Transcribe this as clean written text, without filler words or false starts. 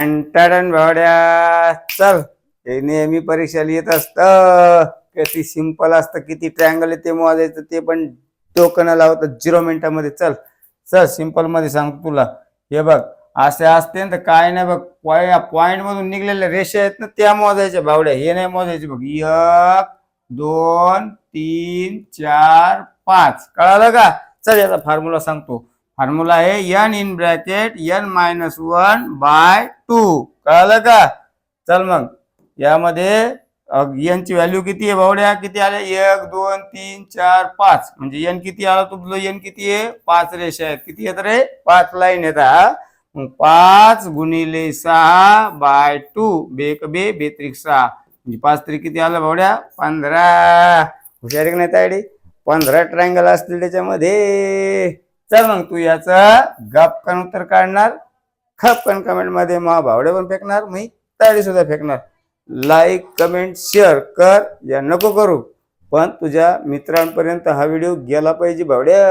Ton भावड्या चल, हे नेहमी परीक्षेला येत असत. किती सिंपल असतं, किती ट्रायंगल ते मोजायचं, ते पण टोकन लावतं 0 मिनिटामध्ये. चल चल, सिंपल मध्ये सांगतो तुला. हे बघ, असे असते ना तर काय नाही बघ, पॉइंट मधून निघलेल्या रेषा आहेत ना त्या मोजायच्या भावड्या, हे नाही मोजायचे बघ. 1 2 3 4 5, कळालं का? चल याचा फॉर्म्युला सांगतो. फॉर्म्युला आहे n इन ब्रॅकेट n-1/2, कळालं का? चल मग यामध्ये n ची व्हॅल्यू किती आहे भावड्या? किती आले? 1 2 3 4 5. म्हणजे n किती आला तुझं? n किती आहे? 5 रेषा आहेत. किती येत रे? 5 लाईन येतात. मग 5 गुणिले 6/2, बेक बे बेत्रिक 6, म्हणजे 5 तरी किती आलं भावड्या? 15. हुशार की नाही तायडी? 15 ट्रायंगल असतील त्याच्यामध्ये. चल मग तू याचं गपकन उत्तर काढणार, खपकन कमेंट मध्ये मग भावडे पण फेकणार, मी तायडी सुद्धा फेकणार. लाईक कमेंट शेअर कर या नको करू, पण तुझ्या मित्रांपर्यंत हा व्हिडिओ गेला पाहिजे भावड्या.